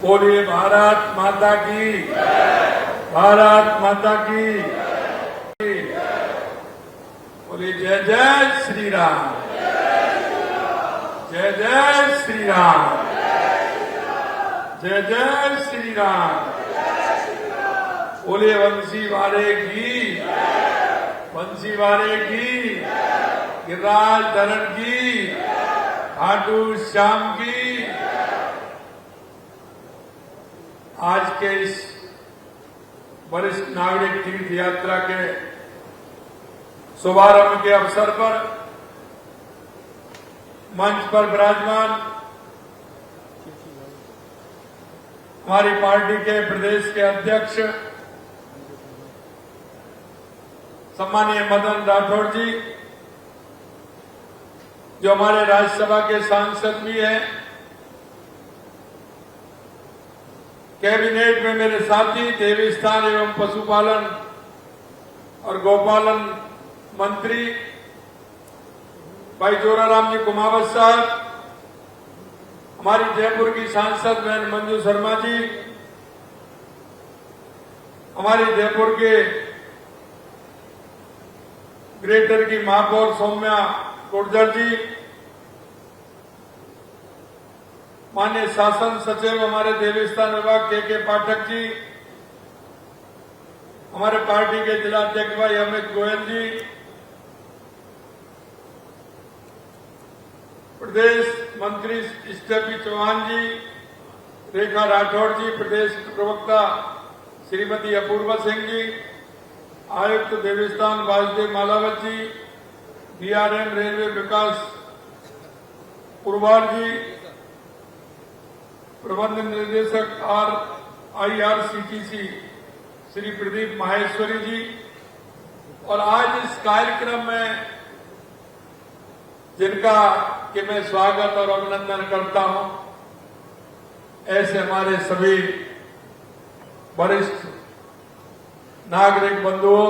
बोलिए भारत माता की, भारत माता की। बोलिए जय जय श्री राम, जय जय श्री राम, जय जय श्री राम। बोलिए वंशी वाले की, वंशी वाले की, गिरिराज धरण की, खाटू श्याम की। आज के इस वरिष्ठ नागरिक तीर्थ यात्रा के शुभारंभ के अवसर पर मंच पर विराजमान हमारी पार्टी के प्रदेश के अध्यक्ष सम्मानीय मदन राठौड़ जी, जो हमारे राज्यसभा के सांसद भी हैं, कैबिनेट में मेरे साथी देवस्थान एवं पशुपालन और गौपालन मंत्री भाई जोराराम जी कुमावत साहब, हमारी जयपुर की सांसद बहन मंजू शर्मा जी, हमारी जयपुर के ग्रेटर की महापौर सौम्या गुर्जर जी, माननीय शासन सचिव हमारे देवस्थान विभाग के पाठक जी, हमारे पार्टी के जिलाध्यक्ष भाई अमित गोयल जी, प्रदेश मंत्री स्टेफी चौहान जी, रेखा राठौड़ जी, प्रदेश प्रवक्ता श्रीमती अपूर्वा सिंह जी, आयुक्त देवस्थान वासुदेव मालावत जी, डीआरएम रेलवे विकास पुरवार जी, प्रबंध निर्देशक IRCTC श्री प्रदीप माहेश्वरी जी, और आज इस कार्यक्रम में जिनका कि मैं स्वागत और अभिनंदन करता हूं, ऐसे हमारे सभी वरिष्ठ नागरिक बंधुओं,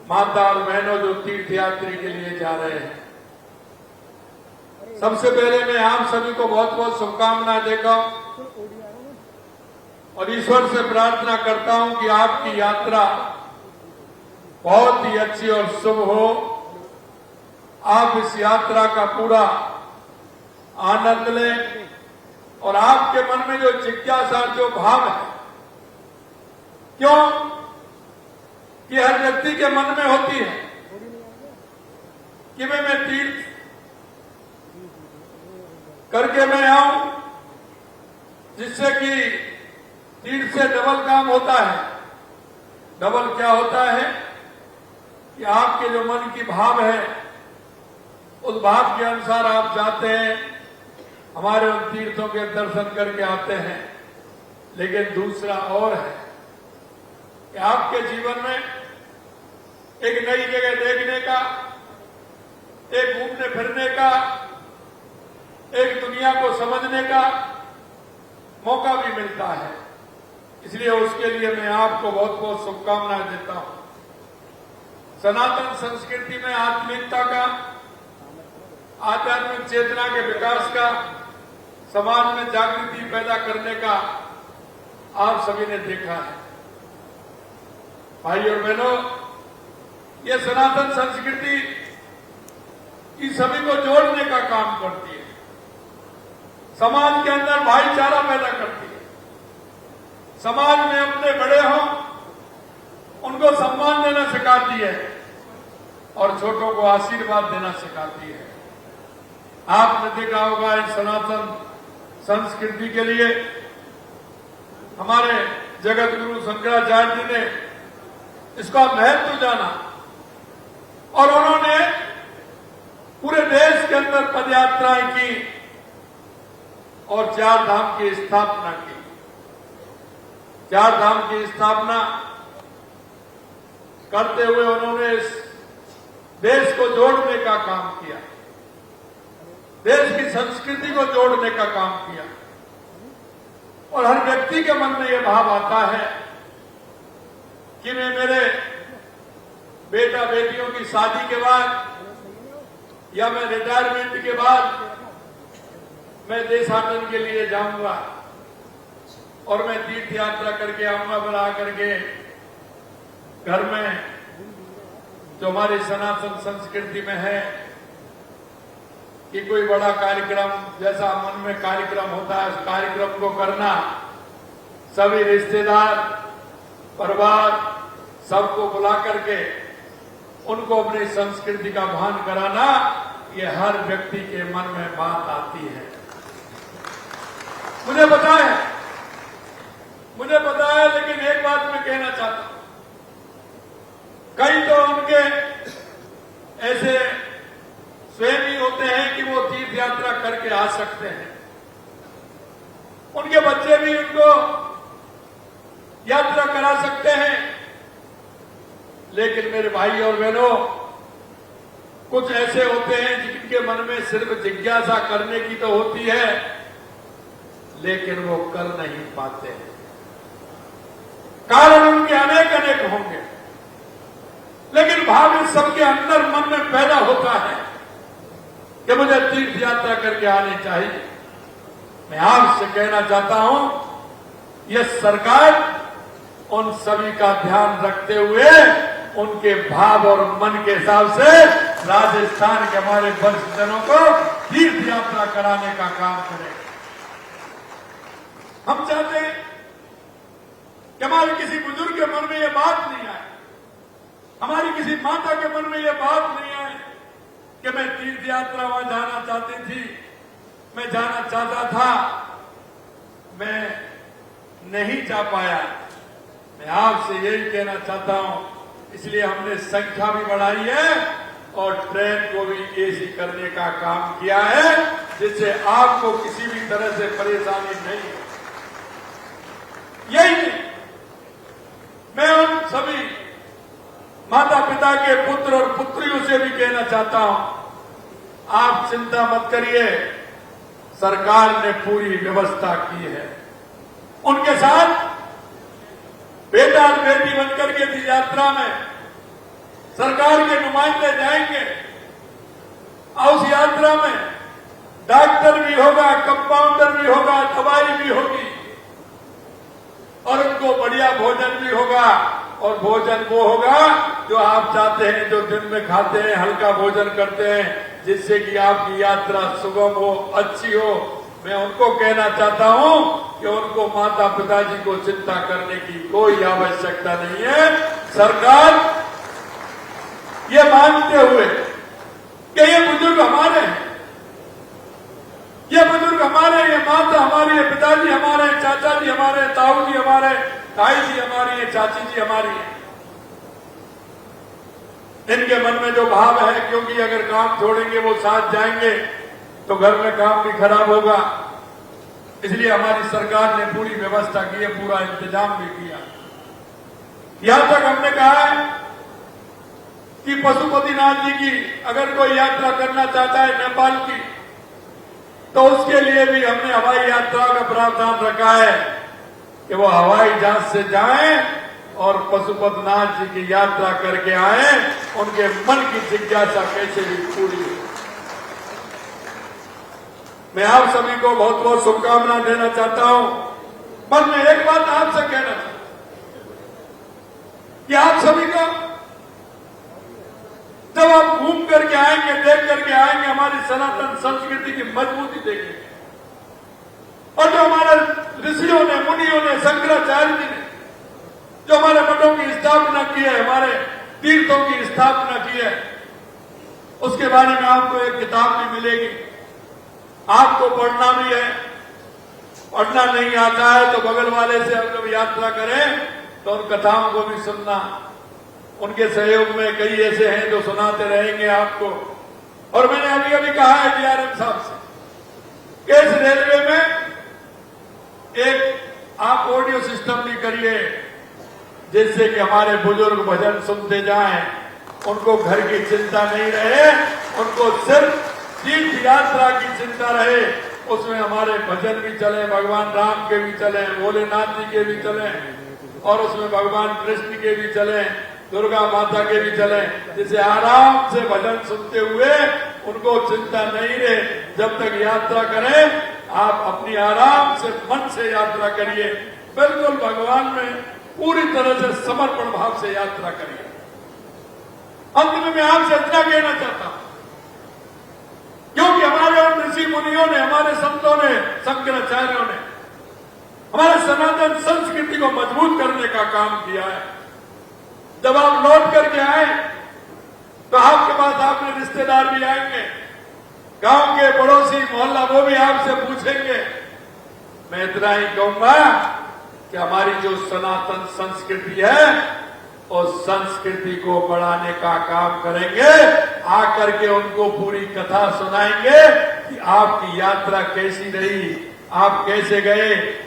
माता और बहनों जो तीर्थ यात्री के लिए जा रहे हैं, सबसे पहले मैं आप सभी को बहुत बहुत शुभकामनाएं देता हूं और ईश्वर से प्रार्थना करता हूं कि आपकी यात्रा बहुत ही अच्छी और शुभ हो। आप इस यात्रा का पूरा आनंद लें और आपके मन में जो जिज्ञासा, जो भाव है, क्यों कि हर व्यक्ति के मन में होती है कि मैं तीर्थ करके मैं आऊं, जिससे कि तीर्थ से डबल काम होता है। डबल क्या होता है कि आपके जो मन की भाव है, उस भाव के अनुसार आप जाते हैं, हमारे उन तीर्थों के दर्शन करके आते हैं। लेकिन दूसरा और है कि आपके जीवन में एक नई जगह देखने का, एक घूमने फिरने का, एक दुनिया को समझने का मौका भी मिलता है। इसलिए उसके लिए मैं आपको बहुत बहुत शुभकामनाएं देता हूं। सनातन संस्कृति में आत्मीयता का, आध्यात्मिक चेतना के विकास का, समाज में जागृति पैदा करने का आप सभी ने देखा है। भाई और बहनों, ये सनातन संस्कृति की सभी को जोड़ने का काम करती है, समाज के अंदर भाईचारा पैदा करती है, समाज में अपने बड़े हों उनको सम्मान देना सिखाती है और छोटों को आशीर्वाद देना सिखाती है। आपने देखा होगा इस सनातन संस्कृति के लिए हमारे जगत गुरु शंकराचार्य जी ने इसका महत्व जाना और उन्होंने पूरे देश के अंदर पदयात्राएं की और 4 धाम की स्थापना की। 4 धाम की स्थापना करते हुए उन्होंने इस देश को जोड़ने का काम किया, देश की संस्कृति को जोड़ने का काम किया। और हर व्यक्ति के मन में यह भाव आता है कि मैं मेरे बेटा बेटियों की शादी के बाद या मैं रिटायरमेंट के बाद मैं देशाटन के लिए जाऊंगा, और मैं तीर्थ यात्रा करके आऊंगा, फिर आकर के घर में जो हमारी सनातन संस्कृति में है कि कोई बड़ा कार्यक्रम जैसा मन में कार्यक्रम होता है, उस कार्यक्रम को करना, सभी रिश्तेदार परिवार सबको बुला करके उनको अपनी संस्कृति का भान कराना, ये हर व्यक्ति के मन में बात आती है। मुझे पता है, लेकिन एक बात मैं कहना चाहता हूं, कई तो उनके ऐसे स्वयं ही होते हैं कि वो तीर्थ यात्रा करके आ सकते हैं, उनके बच्चे भी उनको यात्रा करा सकते हैं, लेकिन मेरे भाई और बहनों, कुछ ऐसे होते हैं जिनके मन में सिर्फ जिज्ञासा करने की तो होती है, लेकिन वो कर नहीं पाते हैं। कारण उनके अनेक अनेक होंगे, लेकिन भाव इस सबके अंदर मन में पैदा होता है कि मुझे तीर्थ यात्रा करके आनी चाहिए। मैं आपसे कहना चाहता हूं, यह सरकार उन सभी का ध्यान रखते हुए उनके भाव और मन के हिसाब से राजस्थान के हमारे वरिष्ठजनों को तीर्थ यात्रा कराने का काम करे। हम चाहते हैं कि हमारे किसी बुजुर्ग के मन में यह बात नहीं आए, हमारी किसी माता के मन में यह बात नहीं आए कि मैं तीर्थ यात्रा वहां जाना चाहती थी, मैं जाना चाहता था, मैं नहीं जा पाया। मैं आपसे यही कहना चाहता हूं, इसलिए हमने संख्या भी बढ़ाई है और ट्रेन को भी एसी करने का काम किया है, जिससे आपको किसी भी तरह से परेशानी नहीं हो। यही नहीं, मैं उन सभी माता पिता के पुत्र और पुत्रियों से भी कहना चाहता हूं, आप चिंता मत करिए, सरकार ने पूरी व्यवस्था की है। उनके साथ बेटा और बेटी बनकर के इस यात्रा में सरकार के नुमाइंदे जाएंगे और उस यात्रा में डॉक्टर भी होगा, कंपाउंडर भी होगा, दवाई भी होगी और उनको बढ़िया भोजन भी होगा। और भोजन वो होगा जो आप चाहते हैं, जो दिन में खाते हैं, हल्का भोजन करते हैं, जिससे कि आपकी यात्रा सुगम हो, अच्छी हो। मैं उनको कहना चाहता हूं कि उनको माता पिताजी को चिंता करने की कोई आवश्यकता नहीं है। सरकार ये मानते हुए कि ये बुजुर्ग हमारे हैं, ये बुजुर्ग हमारे, ये माता हमारी है, पिताजी हमारे हैं, चाचा जी हमारे हैं, ताऊ जी हमारे हैं, ताई जी हमारी है, चाची जी हमारी है। इनके मन में जो भाव है, क्योंकि अगर काम छोड़ेंगे वो साथ जाएंगे तो घर में काम भी खराब होगा, इसलिए हमारी सरकार ने पूरी व्यवस्था की है, पूरा इंतजाम भी किया। यहां तक हमने कहा है कि पशुपतिनाथ जी की अगर कोई यात्रा करना चाहता है नेपाल की, तो उसके लिए भी हमने हवाई यात्रा का प्रावधान रखा है कि वो हवाई जहाज से जाएं और पशुपतिनाथ जी की यात्रा करके आए, उनके मन की जिज्ञासा कैसे भी पूरी हो। मैं आप सभी को बहुत बहुत शुभकामनाएं देना चाहता हूं। बस मैं एक बात आपसे कहना चाहता हूं कि आप सभी को जब आप घूम करके आएंगे, देख करके आएंगे, हमारी सनातन संस्कृति की मजबूती देखेंगे और जो हमारे ऋषियों ने, मुनियों ने, शंकराचार्य जी ने जो हमारे मठों की स्थापना की है, हमारे तीर्थों की स्थापना की है, उसके बारे में आपको एक किताब भी मिलेगी। आपको पढ़ना भी है, पढ़ना नहीं आता है तो बगल वाले से हम जब यात्रा करें तो उन कथाओं को भी सुनना। उनके सहयोग में कई ऐसे हैं जो सुनाते रहेंगे आपको। और मैंने अभी अभी कहा है डीआरएम साहब से कि इस रेलवे में एक आप ऑडियो सिस्टम भी करिए, जिससे कि हमारे बुजुर्ग भजन सुनते जाएं, उनको घर की चिंता नहीं रहे, उनको सिर्फ तीर्थ यात्रा की चिंता रहे। उसमें हमारे भजन भी चले, भगवान राम के भी चले, भोलेनाथ जी के भी चले और उसमें भगवान कृष्ण के भी चले, दुर्गा माता के भी चले, जिसे आराम से भजन सुनते हुए उनको चिंता नहीं रहे। जब तक यात्रा करें आप अपनी आराम से मन से यात्रा करिए, बिल्कुल भगवान में पूरी तरह से समर्पण भाव से यात्रा करिए। अंत में मैं आपसे इतना कहना चाहता हूं, क्योंकि हमारे उन ऋषि मुनियों ने, हमारे संतों ने, शंकराचार्यों ने हमारे सनातन संस्कृति को मजबूत करने का काम किया है। जब आप लौट करके आए तो आपके पास आपके रिश्तेदार भी आएंगे, गांव के पड़ोसी, मोहल्ला, वो भी आपसे पूछेंगे। मैं इतना ही कहूंगा कि हमारी जो सनातन संस्कृति है उस संस्कृति को बढ़ाने का काम करेंगे। आकर के उनको पूरी कथा सुनाएंगे कि आपकी यात्रा कैसी रही, आप कैसे गए,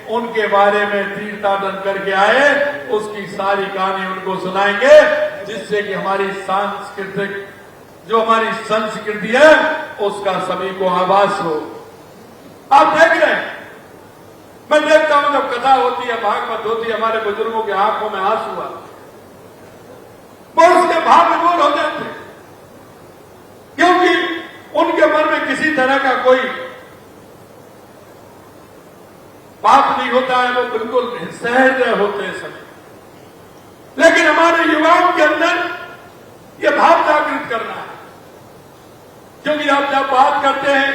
उनके बारे में तीर्थाटन करके आए, उसकी सारी कहानी उनको सुनाएंगे, जिससे कि हमारी सांस्कृतिक जो हमारी संस्कृति है उसका सभी को आभास हो। आप देख रहे हैं, मैं देखता हूं जब कथा होती है, भागवत होती है, हमारे बुजुर्गों के आंखों में आंसू आते, वो उसके भाव विभोर हो जाते, क्योंकि उनके मन में किसी तरह का कोई पाप नहीं होता है, वो बिल्कुल सहज होते हैं सभी। लेकिन हमारे युवाओं के अंदर ये भाव जागृत करना है, क्योंकि आप जब बात करते हैं,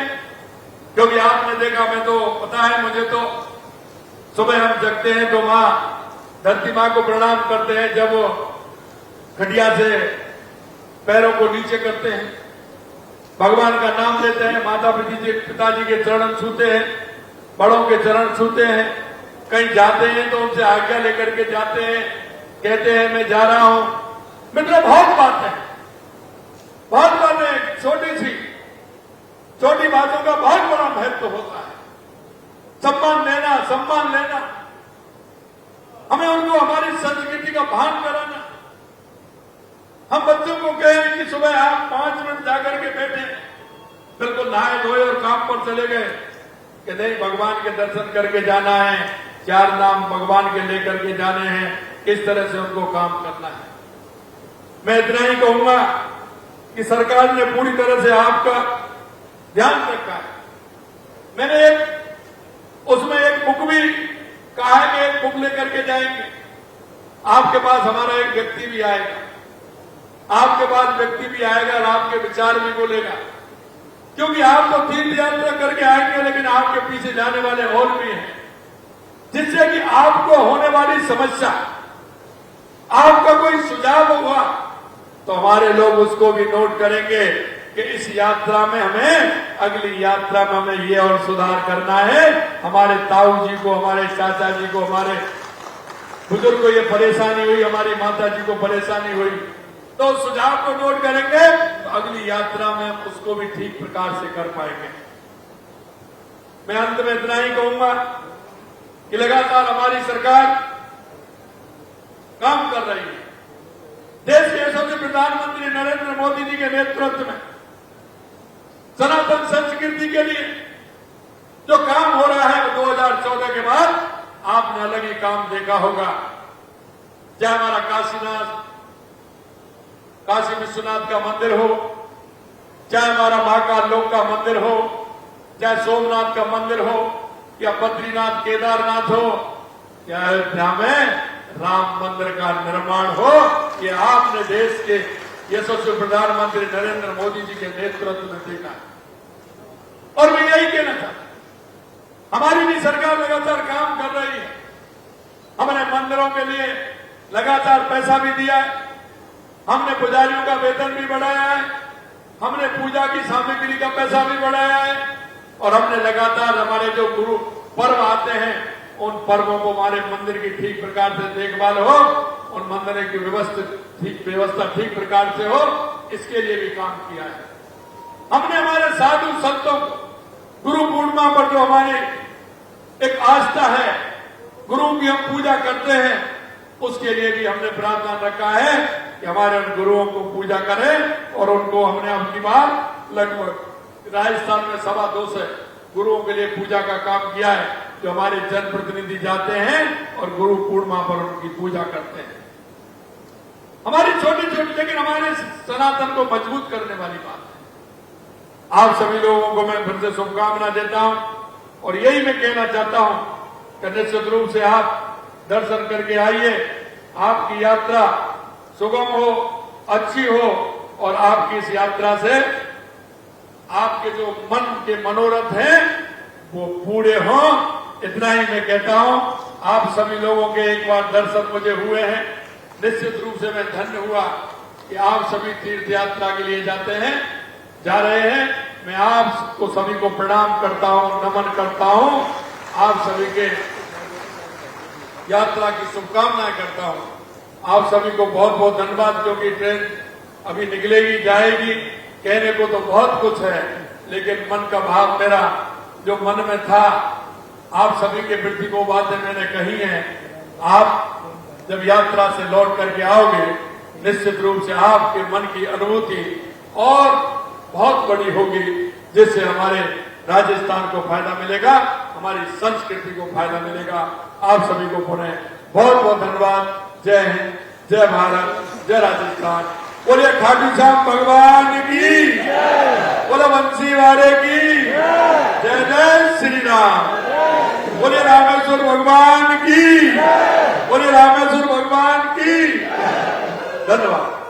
क्योंकि आपने देखा, मैं तो पता है मुझे, तो सुबह हम जगते हैं तो मां धरती मां को प्रणाम करते हैं, जब वो खटिया से पैरों को नीचे करते हैं, भगवान का नाम लेते हैं, माता पिताजी के चरण छूते हैं, बड़ों के चरण छूते हैं, कहीं जाते हैं तो उनसे आज्ञा लेकर के जाते हैं, कहते हैं मैं जा रहा हूं। मित्रों, बहुत बातें, छोटी बातों का बहुत बड़ा महत्व होता है। सम्मान लेना, हमें उनको हमारी संस्कृति का भान कराना। हम बच्चों को कहें कि सुबह आप 5 मिनट जाकर के बैठे, बिल्कुल नहाए धोए और काम पर चले गए कि नहीं, भगवान के दर्शन करके जाना है, 4 नाम भगवान के लेकर के जाने हैं, किस तरह से उनको काम करना है। मैं इतना ही कहूंगा कि सरकार ने पूरी तरह से आपका ध्यान रखा है। मैंने उसमें एक बुक भी कहा है कि एक बुक लेकर के जाएंगे, आपके पास हमारा एक व्यक्ति भी आएगा, आपके पास व्यक्ति भी आएगा और आपके विचार भी बोलेगा, क्योंकि आप तो तीर्थ यात्रा करके आएंगे, लेकिन आपके पीछे जाने वाले और भी हैं, जिससे कि आपको होने वाली समस्या, आपका कोई सुझाव होगा तो हमारे लोग उसको भी नोट करेंगे कि इस यात्रा में हमें, अगली यात्रा में हमें ये और सुधार करना है। हमारे ताऊ जी को, हमारे चाचा जी को, हमारे बुजुर्ग को ये परेशानी हुई, हमारी माता जी को परेशानी हुई, तो सुझाव को नोट करेंगे तो अगली यात्रा में उसको भी ठीक प्रकार से कर पाएंगे। मैं अंत में इतना ही कहूंगा कि लगातार हमारी सरकार काम कर रही है। देश के यशस्वी प्रधानमंत्री नरेंद्र मोदी जी के नेतृत्व में सनातन संस्कृति के लिए जो काम हो रहा है, 2014 के बाद आपने अलग ही काम देखा होगा। चाहे हमारा काशी विश्वनाथ का मंदिर हो, चाहे हमारा महाकाल लोक का मंदिर हो, चाहे सोमनाथ का मंदिर हो, या बद्रीनाथ केदारनाथ हो, या अयोध्या में राम मंदिर का निर्माण हो, ये आपने देश के यशस्वी प्रधानमंत्री नरेंद्र मोदी जी के नेतृत्व में देखा है। और मैं यही कहना चाहता हूं, हमारी भी सरकार लगातार काम कर रही है। हमने मंदिरों के लिए लगातार पैसा भी दिया है, हमने पुजारियों का वेतन भी बढ़ाया है, हमने पूजा की सामग्री का पैसा भी बढ़ाया है, और हमने लगातार हमारे जो गुरु पर्व आते हैं उन पर्वों को हमारे मंदिर की ठीक प्रकार से देखभाल हो, उन मंदिरों की व्यवस्था ठीक प्रकार से हो, इसके लिए भी काम किया है। हमने हमारे साधु संतों को गुरु पूर्णिमा पर जो हमारी एक आस्था है, गुरु की हम पूजा करते हैं, उसके लिए भी हमने प्रावधान रखा है कि हमारे उन गुरुओं को पूजा करें, और उनको हमने अब की बार लगभग राजस्थान में 225 गुरुओं के लिए पूजा का काम किया है, जो हमारे जनप्रतिनिधि जाते हैं और गुरु पूर्णिमा पर उनकी पूजा करते हैं। हमारी छोटी छोटी लेकिन हमारे सनातन को मजबूत करने वाली बात है। आप सभी लोगों को मैं फिर से शुभकामना देता हूं, और यही मैं कहना चाहता हूं कि निश्चित रूप से आप दर्शन करके आइए, आपकी यात्रा सुगम हो, अच्छी हो और आपकी इस यात्रा से आपके जो मन के मनोरथ हैं वो पूरे हों। इतना ही मैं कहता हूं। आप सभी लोगों के एक बार दर्शन मुझे हुए हैं, निश्चित रूप से मैं धन्य हुआ कि आप सभी तीर्थ यात्रा के लिए जा रहे हैं। मैं आपको सभी को प्रणाम करता हूं, नमन करता हूं, आप सभी के यात्रा की शुभकामनाएं करता हूं। आप सभी को बहुत बहुत धन्यवाद, क्योंकि ट्रेन अभी निकलेगी, जाएगी। कहने को तो बहुत कुछ है, लेकिन मन का भाव मेरा जो मन में था, आप सभी के प्रति वो बातें मैंने कही हैं। आप जब यात्रा से लौट करके आओगे, निश्चित रूप से आपके मन की अनुभूति और बहुत बड़ी होगी, जिससे हमारे राजस्थान को फायदा मिलेगा, हमारी संस्कृति को फायदा मिलेगा। आप सभी को पुनः बहुत बहुत धन्यवाद। जय हिंद, जय भारत, जय राजस्थान। बोलिए खाटू श्याम भगवान की, बोले बंसी वाले की जय, जय श्री राम। बोलिए रामेश्वर भगवान की, बोलिए रामेश्वर भगवान की। धन्यवाद।